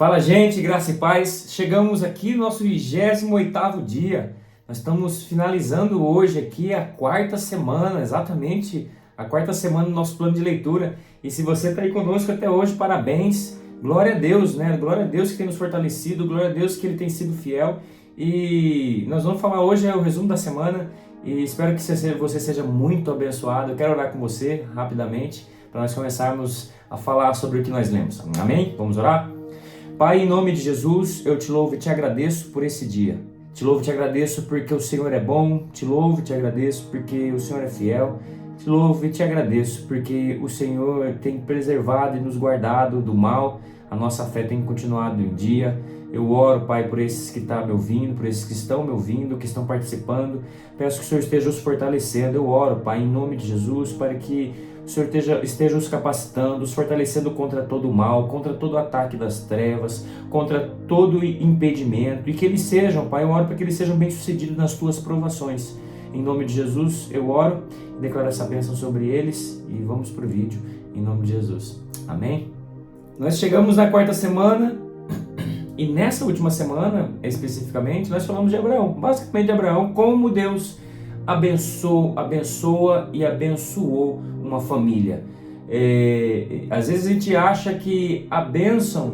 Fala, gente, graça e paz. Chegamos aqui no nosso 28º dia. Nós estamos finalizando hoje aqui a quarta semana, exatamente a quarta semana do nosso plano de leitura. E se você está aí conosco até hoje, parabéns. Glória a Deus, né? Glória a Deus que tem nos fortalecido, glória a Deus que Ele tem sido fiel. E nós vamos falar hoje o resumo da semana e espero que você seja muito abençoado. Eu quero orar com você rapidamente para nós começarmos a falar sobre o que nós lemos. Amém? Vamos orar? Pai, em nome de Jesus, eu te louvo e te agradeço por esse dia. Te louvo e te agradeço porque o Senhor é bom. Te louvo e te agradeço porque o Senhor é fiel. Te louvo e te agradeço porque o Senhor tem preservado e nos guardado do mal. A nossa fé tem continuado em dia. Eu oro, Pai, por esses que estão me ouvindo, por esses que estão me ouvindo, que estão participando. Peço que o Senhor esteja os fortalecendo. Eu oro, Pai, em nome de Jesus, para que o Senhor esteja os capacitando, os fortalecendo contra todo o mal, contra todo o ataque das trevas, contra todo impedimento. E que eles sejam, Pai, eu oro para que eles sejam bem-sucedidos nas tuas provações. Em nome de Jesus, eu oro e declaro essa bênção sobre eles. E vamos para o vídeo, em nome de Jesus. Amém? Nós chegamos na quarta semana. E nessa última semana, especificamente, nós falamos de Abraão, basicamente de Abraão, como Deus abençoa e abençoou uma família. Às vezes a gente acha que a bênção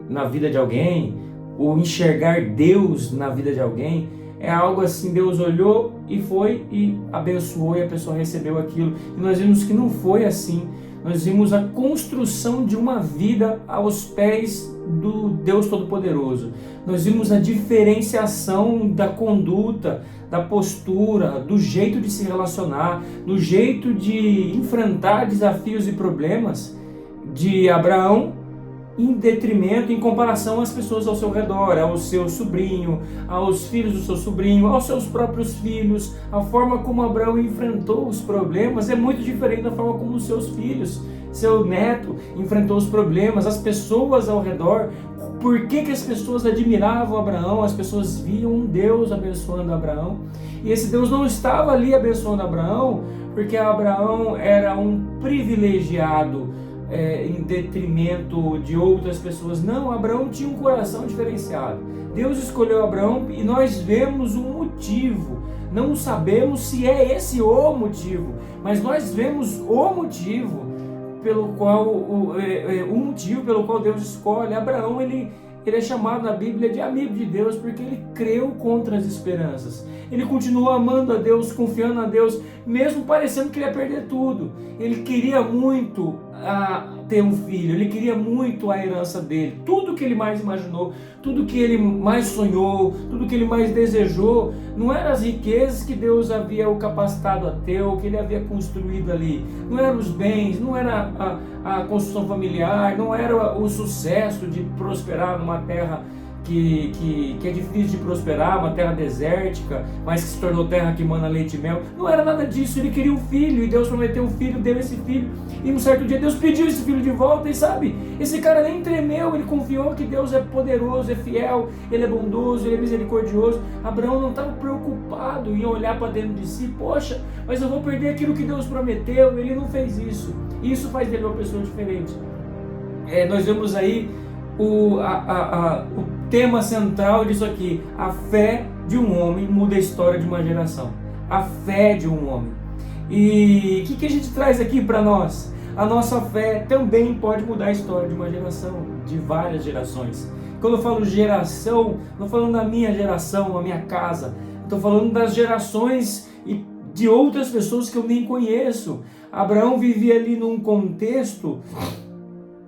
na vida de alguém, ou enxergar Deus na vida de alguém, é algo assim, Deus olhou e foi e abençoou e a pessoa recebeu aquilo. E nós vimos que não foi assim. Nós vimos a construção de uma vida aos pés do Deus Todo-Poderoso. Nós vimos a diferenciação da conduta, da postura, do jeito de se relacionar, do jeito de enfrentar desafios e problemas de Abraão em detrimento, em comparação às pessoas ao seu redor, ao seu sobrinho, aos filhos do seu sobrinho, aos seus próprios filhos. A forma como Abraão enfrentou os problemas é muito diferente da forma como os seus filhos, seu neto, enfrentou os problemas, as pessoas ao redor. Por que as pessoas admiravam Abraão? As pessoas viam um Deus abençoando Abraão. E esse Deus não estava ali abençoando Abraão porque Abraão era um privilegiado, em detrimento de outras pessoas. Não, Abraão tinha um coração diferenciado. Deus escolheu Abraão e nós vemos um motivo. Não sabemos se é esse o motivo, mas nós vemos o motivo pelo qual Deus escolhe Abraão. Ele é chamado na Bíblia de amigo de Deus porque ele creu contra as esperanças. Ele continuou amando a Deus, confiando a Deus, mesmo parecendo que ele ia perder tudo. Ele queria muito ter um filho, ele queria muito a herança dele. Tudo que ele mais imaginou, tudo que ele mais sonhou, tudo que ele mais desejou, não eram as riquezas que Deus havia o capacitado a ter, ou que ele havia construído ali. Não eram os bens, não era a construção familiar, não era o sucesso de prosperar numa terra que é difícil de prosperar, uma terra desértica, mas que se tornou terra que mana leite e mel. Não era nada disso. Ele queria um filho e Deus prometeu um filho, deu esse filho, e um certo dia Deus pediu esse filho de volta. E sabe, esse cara nem tremeu, ele confiou que Deus é poderoso, é fiel, ele é bondoso, ele é misericordioso. Abraão não estava preocupado em olhar para dentro de si: poxa, mas eu vou perder aquilo que Deus prometeu. Ele não fez isso. Isso faz dele uma pessoa diferente. Nós vemos aí o tema central disso aqui: a fé de um homem muda a história de uma geração. A fé de um homem. E o que a gente traz aqui para nós? A nossa fé também pode mudar a história de uma geração, de várias gerações. Quando eu falo geração, não estou falando da minha geração, da minha casa. Estou falando das gerações e de outras pessoas que eu nem conheço. Abraão vivia ali num contexto,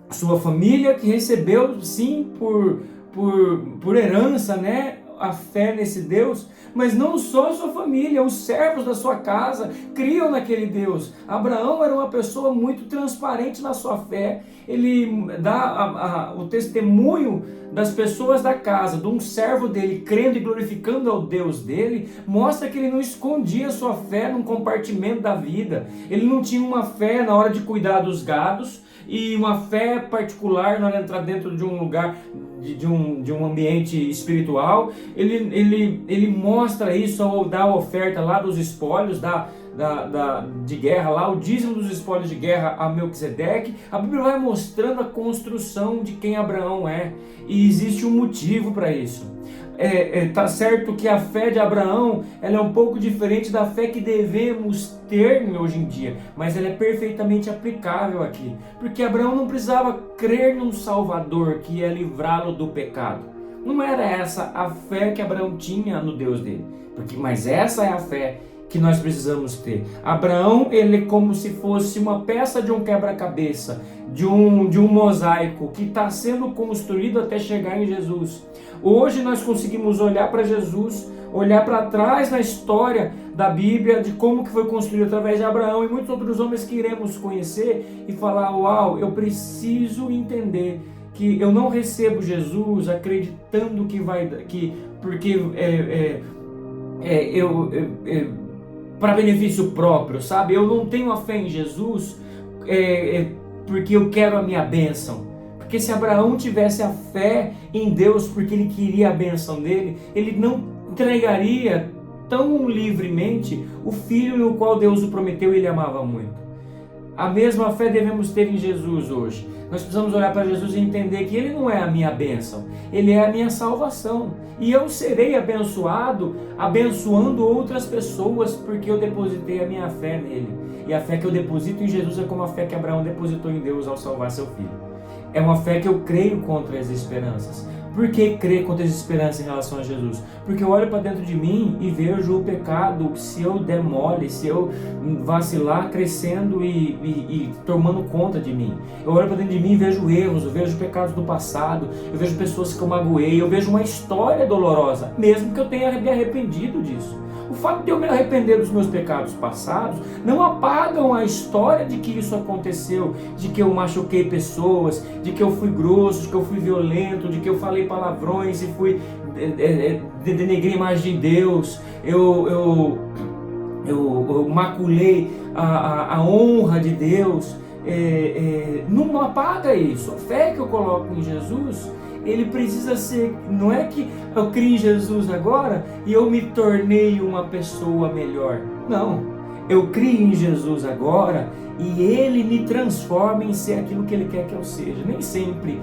sua família que recebeu sim por herança, né, a fé nesse Deus, mas não só a sua família, os servos da sua casa criam naquele Deus. Abraão era uma pessoa muito transparente na sua fé. Ele dá o testemunho das pessoas da casa, de um servo dele crendo e glorificando ao Deus dele, mostra que ele não escondia a sua fé num compartimento da vida. Ele não tinha uma fé na hora de cuidar dos gados e uma fé particular na hora de entrar dentro de um lugar, de um ambiente espiritual. Ele mostra isso ao dar a oferta lá dos espólios, de guerra lá, o dízimo dos espólios de guerra a Melquisedeque. A Bíblia vai mostrando a construção de quem Abraão é, e existe um motivo para isso. Tá certo que a fé de Abraão ela é um pouco diferente da fé que devemos ter hoje em dia, mas ela é perfeitamente aplicável aqui, porque Abraão não precisava crer num Salvador que ia livrá-lo do pecado. Não era essa a fé que Abraão tinha no Deus dele, mas essa é a fé que nós precisamos ter. Abraão, ele é como se fosse uma peça de um quebra-cabeça, de um mosaico que está sendo construído até chegar em Jesus. Hoje nós conseguimos olhar para Jesus, olhar para trás na história da Bíblia, de como que foi construído através de Abraão e muitos outros homens que iremos conhecer e falar, uau, eu preciso entender que eu não recebo Jesus acreditando porque para benefício próprio, sabe? Eu não tenho a fé em Jesus porque eu quero a minha bênção. Porque se Abraão tivesse a fé em Deus porque ele queria a bênção dele, ele não entregaria tão livremente o filho no qual Deus o prometeu e ele amava muito. A mesma fé devemos ter em Jesus hoje. Nós precisamos olhar para Jesus e entender que ele não é a minha bênção, ele é a minha salvação. E eu serei abençoado, abençoando outras pessoas, porque eu depositei a minha fé nele. E a fé que eu deposito em Jesus é como a fé que Abraão depositou em Deus ao salvar seu filho. É uma fé que eu creio contra as esperanças. Por que crer contra as esperanças em relação a Jesus? Porque eu olho para dentro de mim e vejo o pecado, se eu der mole, se eu vacilar, crescendo e tomando conta de mim. Eu olho para dentro de mim e vejo erros, eu vejo pecados do passado, eu vejo pessoas que eu magoei, eu vejo uma história dolorosa, mesmo que eu tenha me arrependido disso. O fato de eu me arrepender dos meus pecados passados não apagam a história de que isso aconteceu, de que eu machuquei pessoas, de que eu fui grosso, de que eu fui violento, de que eu falei palavrões e fui denegrir a imagem de Deus, eu maculei a honra de Deus. Não apaga isso. A fé que eu coloco em Jesus, ele precisa ser, não é que eu crio em Jesus agora e eu me tornei uma pessoa melhor. Não, eu crio em Jesus agora e ele me transforma em ser aquilo que ele quer que eu seja. Nem sempre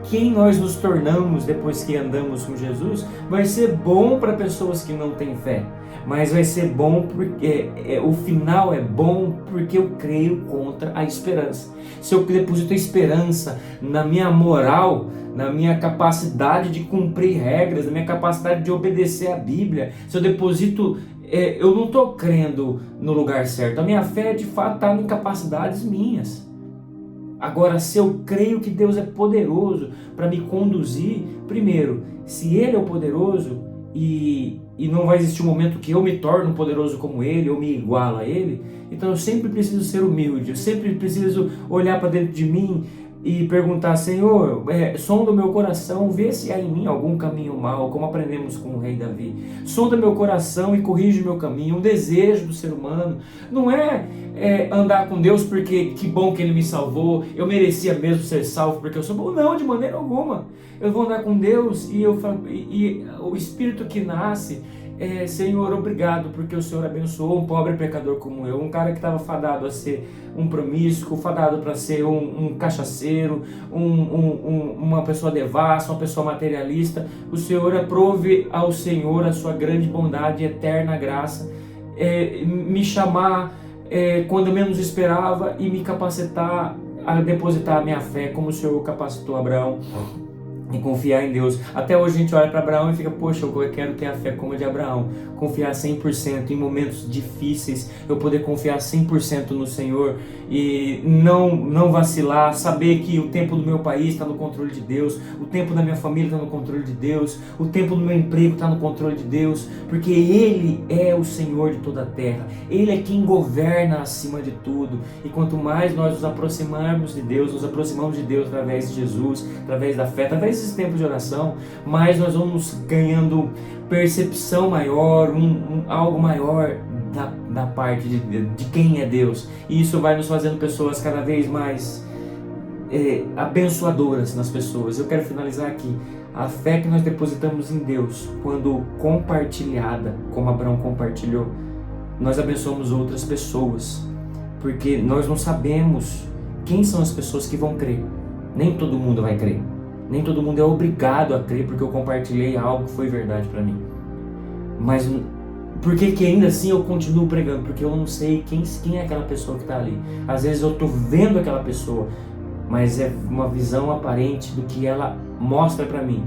quem nós nos tornamos depois que andamos com Jesus vai ser bom para pessoas que não têm fé, mas vai ser bom porque o final é bom porque eu creio contra a esperança. Se eu deposito a esperança na minha moral, na minha capacidade de cumprir regras, na minha capacidade de obedecer a Bíblia, se eu deposito, eu não estou crendo no lugar certo. A minha fé de fato está em capacidades minhas. Agora, se eu creio que Deus é poderoso para me conduzir, primeiro, se Ele é o poderoso e não vai existir um momento que eu me torno poderoso como Ele, ou me igualo a Ele, então eu sempre preciso ser humilde, eu sempre preciso olhar para dentro de mim e perguntar, Senhor, sonda o meu coração, vê se há em mim algum caminho mau, como aprendemos com o rei Davi. Sonda meu coração e corrige o meu caminho. Um desejo do ser humano não é andar com Deus porque que bom que Ele me salvou, eu merecia mesmo ser salvo porque eu sou bom. Não, de maneira alguma. Eu vou andar com Deus e o Espírito que nasce, Senhor, obrigado porque o Senhor abençoou um pobre pecador como eu, um cara que estava fadado a ser um promíscuo, fadado para ser um cachaceiro, uma pessoa devassa, uma pessoa materialista. O Senhor aprove ao Senhor a sua grande bondade e eterna graça, me chamar quando eu menos esperava e me capacitar a depositar a minha fé como o Senhor capacitou Abraão. E confiar em Deus. Até hoje a gente olha para Abraão e fica, poxa, eu quero ter a fé como a de Abraão, confiar 100% em momentos difíceis, eu poder confiar 100% no Senhor e não vacilar, saber que o tempo do meu país está no controle de Deus, o tempo da minha família está no controle de Deus, o tempo do meu emprego está no controle de Deus, porque Ele é o Senhor de toda a terra, Ele é quem governa acima de tudo. E quanto mais nós nos aproximamos de Deus, nos aproximamos de Deus através de Jesus, através da fé, através desses tempos de oração, mais nós vamos ganhando percepção maior, algo maior da parte de quem é Deus. E isso vai nos fazendo pessoas cada vez mais abençoadoras nas pessoas. Eu quero finalizar aqui. A fé que nós depositamos em Deus, quando compartilhada, como Abraão compartilhou, nós abençoamos outras pessoas, porque nós não sabemos quem são as pessoas que vão crer. Nem todo mundo vai crer, nem todo mundo é obrigado a crer porque eu compartilhei algo que foi verdade para mim. Mas por que ainda assim eu continuo pregando? Porque eu não sei quem é aquela pessoa que está ali. Às vezes eu estou vendo aquela pessoa, mas é uma visão aparente do que ela mostra para mim,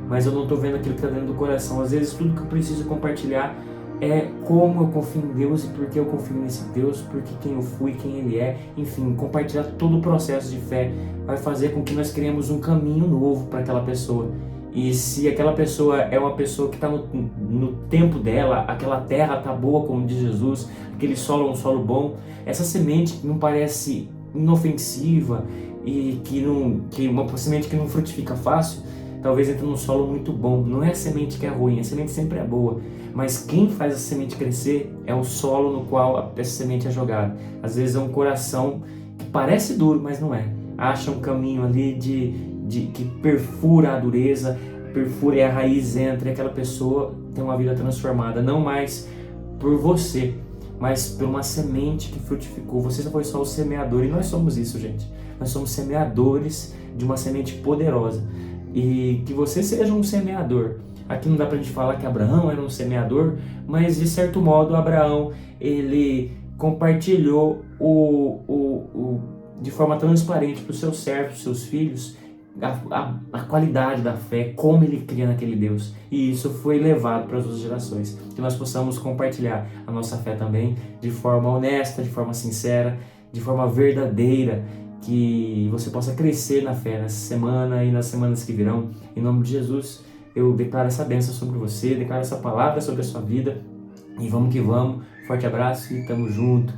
mas eu não estou vendo aquilo que está dentro do coração. Às vezes tudo que eu preciso compartilhar é como eu confio em Deus e por que eu confio nesse Deus, porque quem eu fui, quem Ele é. Enfim, compartilhar todo o processo de fé vai fazer com que nós criemos um caminho novo para aquela pessoa. E se aquela pessoa é uma pessoa que está no tempo dela, aquela terra está boa, como diz Jesus, aquele solo é um solo bom, essa semente que não parece inofensiva e que uma semente que não frutifica fácil, talvez entre num solo muito bom. Não é a semente que é ruim, a semente sempre é boa, mas quem faz a semente crescer é o solo no qual essa semente é jogada. Às vezes é um coração que parece duro, mas não é. Acha um caminho ali que perfura a dureza, perfura e a raiz entra e aquela pessoa tem uma vida transformada, não mais por você, mas por uma semente que frutificou. Você não foi só o semeador, e nós somos isso, gente. Nós somos semeadores de uma semente poderosa. E que você seja um semeador. Aqui não dá pra gente falar que Abraão era um semeador, mas de certo modo Abraão, ele compartilhou de forma transparente para os seus servos, seus filhos, a qualidade da fé, como ele cria naquele Deus. E isso foi levado para as outras gerações. Que nós possamos compartilhar a nossa fé também de forma honesta, de forma sincera, de forma verdadeira, que você possa crescer na fé nessa semana e nas semanas que virão. Em nome de Jesus, eu declaro essa bênção sobre você, declaro essa palavra sobre a sua vida. E vamos que vamos. Forte abraço e tamo junto.